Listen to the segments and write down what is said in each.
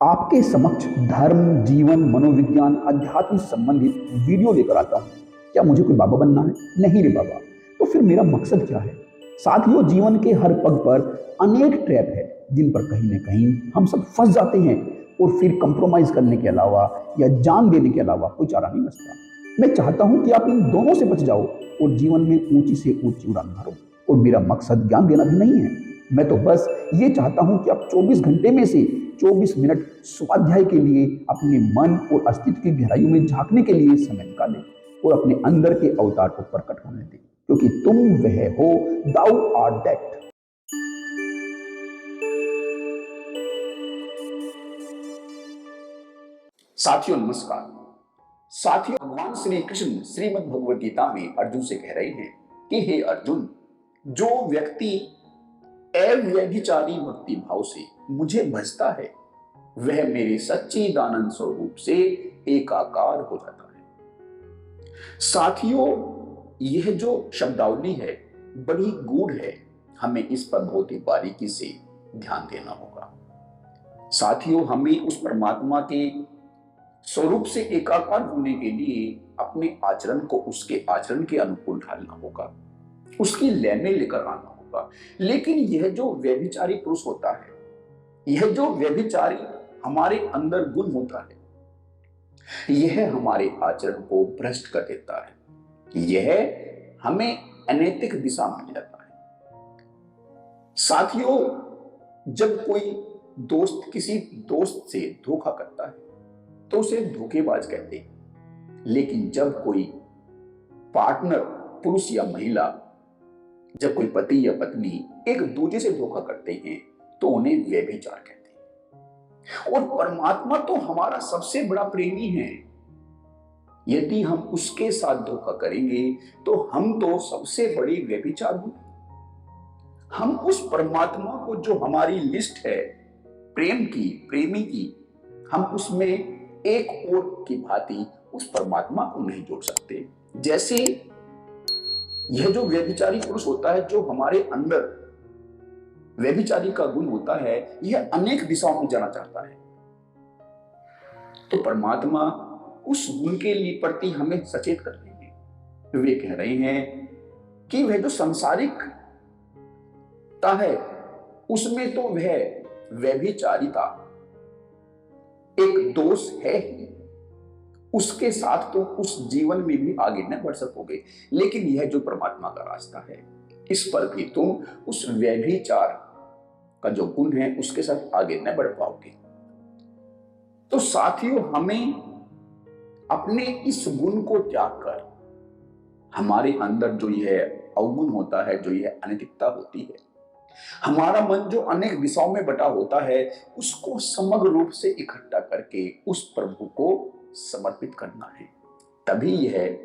आपके समक्ष धर्म, जीवन, मनोविज्ञान, अध्यात्म से संबंधित वीडियो लेकर आता हूँ। क्या मुझे कोई बाबा बनना है? नहीं रे बाबा। तो फिर मेरा मकसद क्या है? साथियों, जीवन के हर पग पर अनेक ट्रैप है, जिन पर कहीं न कहीं हम सब फँस जाते हैं और फिर कंप्रोमाइज़ करने के अलावा या जान देने के अलावा कोई चारा नहीं बचता। मैं चाहता हूँ कि आप इन दोनों से बच जाओ और जीवन में ऊँची से ऊँची उड़ान भरो। और मेरा मकसद ज्ञान देना भी नहीं है। मैं तो बस ये चाहता हूं कि आप 24 घंटे में से 24 मिनट स्वाध्याय के लिए अपने मन और अस्तित्व की गहराइयों में झांकने के लिए समय निकालें और अपने अंदर के अवतार को प्रकट होने दें, क्योंकि तुम वह हो, दाउ आर दैट। साथियों नमस्कार। साथियों, भगवान श्री कृष्ण श्रीमद् भगवद गीता में अर्जुन से कह रहे हैं कि हे अर्जुन, जो व्यक्ति अव्यभिचारी भक्ति भाव से मुझे भजता है वह मेरे सच्चिदानंद स्वरूप से एकाकार हो जाता है। साथियों, यह जो शब्दावली है बड़ी गूढ़ है, हमें इस पर बहुत ही बारीकी से ध्यान देना होगा। साथियों, हमें उस परमात्मा के स्वरूप से एकाकार होने के लिए अपने आचरण को उसके आचरण के अनुकूल ढालना होगा, उसकी लय में लेकर आना होगा। लेकिन यह जो व्यभिचारी पुरुष होता है, यह जो व्यभिचारी हमारे अंदर गुण होता है, यह हमारे आचरण को भ्रष्ट कर देता है, यह हमें अनैतिक दिशा में ले जाता है। साथियों, जब कोई दोस्त किसी दोस्त से धोखा करता है तो उसे धोखेबाज कहते हैं, लेकिन जब कोई पार्टनर पुरुष या महिला, जब कोई पति या पत्नी एक दूसरे से धोखा करते हैं तो उन्हें व्यभिचार कहते हैं। और परमात्मा तो हमारा सबसे बड़ा प्रेमी है। यदि हम उसके साथ धोखा करेंगे तो हम तो सबसे बड़ी व्यभिचार होंगे। हम उस परमात्मा को, जो हमारी लिस्ट है प्रेम की, प्रेमी की, हम उसमें एक और की भांति उस परमात्मा को नहीं जोड़ सकते। जैसे यह जो व्यभिचारी पुरुष होता है, जो हमारे अंदर व्यभिचारी का गुण होता है, यह अनेक दिशाओं में जाना चाहता है। तो परमात्मा उस गुण के लिए प्रति हमें सचेत कर रहे हैं। वे कह रहे हैं कि वह जो सांसारिकता है उसमें तो वह व्यभिचारिता एक दोष है ही, उसके साथ तो उस जीवन में भी आगे न बढ़ सकोगे। लेकिन यह जो परमात्मा का रास्ता है, इस पर भी तुम उस व्यभिचार का जो गुण है उसके साथ आगे न बढ़ पाओगे। तो साथियों, हमें अपने इस गुण को त्याग कर, हमारे अंदर जो यह अवगुण होता है, जो यह अनैतिकता होती है, हमारा मन जो अनेक दिशाओं में बटा होता है, उसको समग्र रूप से इकट्ठा करके उस प्रभु को समर्पित करना है। तभी यह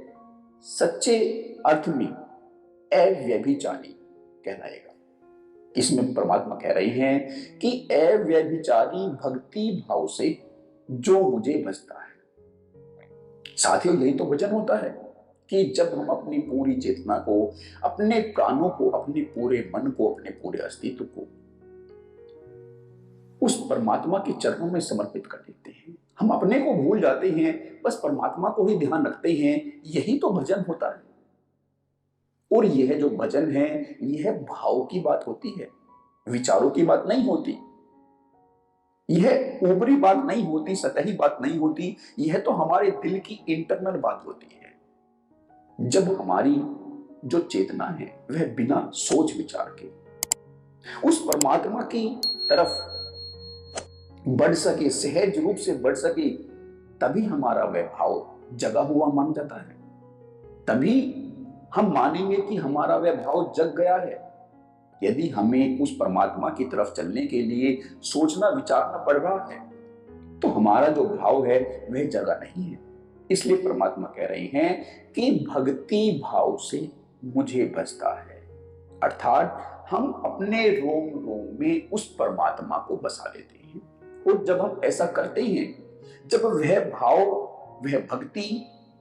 सच्चे अर्थ में अव्यभिचारी कहलाएगा। इसमें परमात्मा कह रहे हैं कि अव्यभिचारी भक्ति भाव से जो मुझे भजता है। साथियों, यही तो वचन होता है कि जब हम अपनी पूरी चेतना को, अपने प्राणों को, अपने पूरे मन को, अपने पूरे अस्तित्व को उस परमात्मा के चरणों में समर्पित कर देते हैं, हम अपने को भूल जाते हैं, बस परमात्मा को ही ध्यान रखते हैं, यही तो भजन होता है। और यह जो भजन है, यह भाव की बात होती है, विचारों की बात नहीं होती, यह ऊपरी बात नहीं होती, सतही बात नहीं होती, यह तो हमारे दिल की इंटरनल बात होती है। जब हमारी जो चेतना है वह बिना सोच विचार के उस परमात्मा की तरफ बढ़ सके, सहज रूप से बढ़ सके, तभी हमारा वह भाव जगा हुआ मान जाता है। तभी हम मानेंगे कि हमारा वह भाव जग गया है। यदि हमें उस परमात्मा की तरफ चलने के लिए सोचना विचारना पड़ रहा है तो हमारा जो भाव है वह जगा नहीं है। इसलिए परमात्मा कह रहे हैं कि भक्ति भाव से मुझे भजता है, अर्थात हम अपने रोम रोम में उस परमात्मा को बसा लेते हैं। और जब हम ऐसा करते हैं, जब वह भाव, वह भक्ति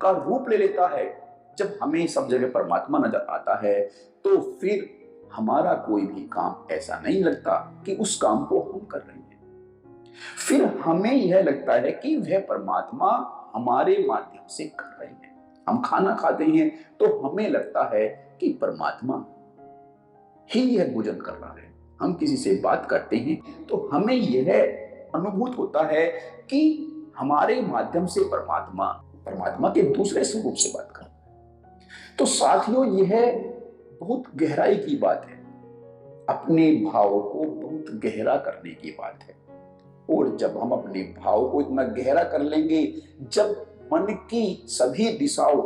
का रूप ले लेता है, जब हमें सब जगह परमात्मा नजर आता है, तो फिर हमारा कोई भी काम ऐसा नहीं लगता कि उस काम को हम कर रहे हैं। फिर हमें यह लगता है कि वह परमात्मा हमारे माध्यम से कर रहे हैं। हम खाना खाते हैं तो हमें लगता है कि परमात्मा ही यह भोजन कर रहा है। हम किसी से बात करते हैं तो हमें यह अनुभूत होता है कि हमारे माध्यम से परमात्मा परमात्मा के दूसरे स्वरूप से बात कर रहा है। तो साथियों, यह बहुत गहराई की बात है, अपने भाव को बहुत गहरा करने की बात है। और जब हम अपने भाव को इतना गहरा कर लेंगे, जब मन की सभी दिशाओं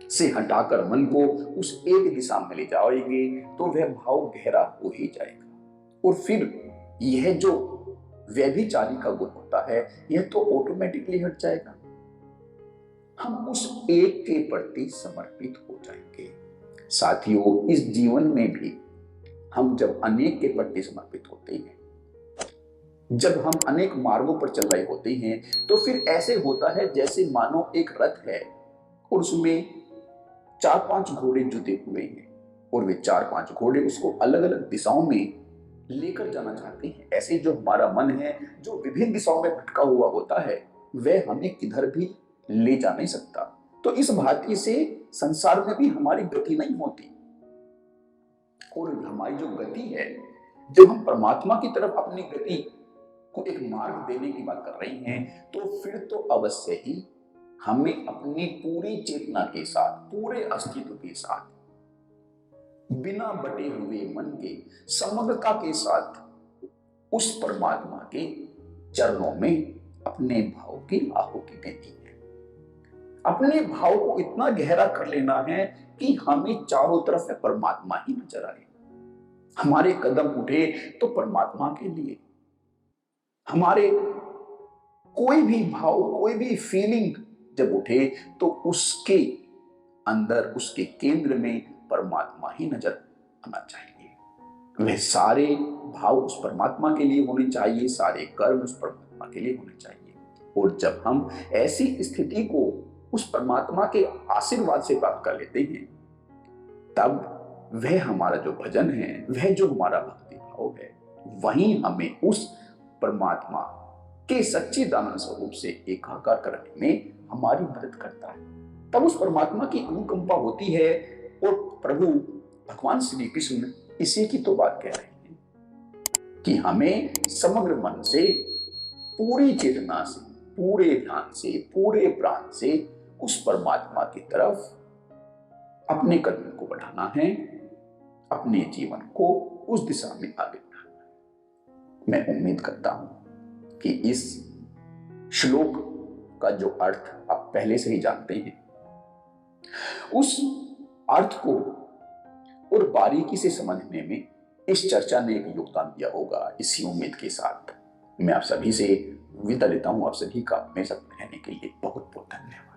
से हटाकर मन को उस एक दिशा में ले जाएंगे, तो वह भाव गहरा हो ही जाएगा। और फिर यह जो व्यभिचारी का गुण होता है, यह तो ऑटोमेटिकली हट जाएगा। हम उस एक के प्रति समर्पित हो जाएंगे। साथियों, इस जीवन में भी हम जब अनेक के प्रति समर्पित होते हैं, जब हम अनेक मार्गों पर चल रहे होते हैं, तो फिर ऐसे होता है जैसे मानो एक रथ है और उसमें 4-5 घोड़े जुटे हुए हैं और वे 4-5 घोड़े उसको अलग अलग दिशाओं में लेकर जाना चाहते हैं। ऐसे जो हमारा मन है, जो विभिन्न दिशाओं में भटका हुआ होता है, वह हमें किधर भी ले जा नहीं सकता। तो इस भांति से संसार में भी हमारी गति नहीं होती। और हमारी जो गति है, जब हम परमात्मा की तरफ अपनी गति को एक मार्ग देने की बात कर रहे हैं, तो फिर तो अवश्य ही हमें अपनी पूरी चेतना के साथ, पूरे अस्तित्व के साथ, बिना बटे हुए मन के समग्रता के साथ उस परमात्मा के चरणों में अपने भाव की आहुति देनी है। अपने भाव को इतना गहरा कर लेना है कि हमें चारों तरफ परमात्मा ही नजर आए। हमारे कदम उठे तो परमात्मा के लिए, हमारे कोई भी भाव, कोई भी फीलिंग जब उठे तो उसके अंदर, उसके केंद्र में परमात्मा ही नजर आना चाहिए। वह सारे भाव उस परमात्मा के लिए होने चाहिए, सारे कर्म उस परमात्मा के लिए होने चाहिए। और जब हम ऐसी स्थिति को उस परमात्मा के आशीर्वाद से प्राप्त कर लेते हैं, तब वह हमारा जो भजन है, वह जो हमारा भक्ति भाव है, वहीं हमें उस परमात्मा के सच्चिदानंद स्वरूप से एकाकार करने में हमारी मदद करता है। तब उस परमात्मा की अनुकंपा होती है। और प्रभु भगवान श्री कृष्ण इसी की तो बात कह रहे हैं कि हमें समग्र मन से, पूरी चेतना से, पूरे ध्यान से, पूरे प्राण से उस परमात्मा की तरफ अपने कदम को बढ़ाना है, अपने जीवन को उस दिशा में आगे बढ़ाना है। मैं उम्मीद करता हूं कि इस श्लोक का जो अर्थ आप पहले से ही जानते हैं, उस अर्थ को और बारीकी से समझने में इस चर्चा ने एक योगदान दिया होगा। इसी उम्मीद के साथ मैं आप सभी से विदा लेता हूं। आप सभी का मेरे साथ रहने के लिए बहुत बहुत धन्यवाद।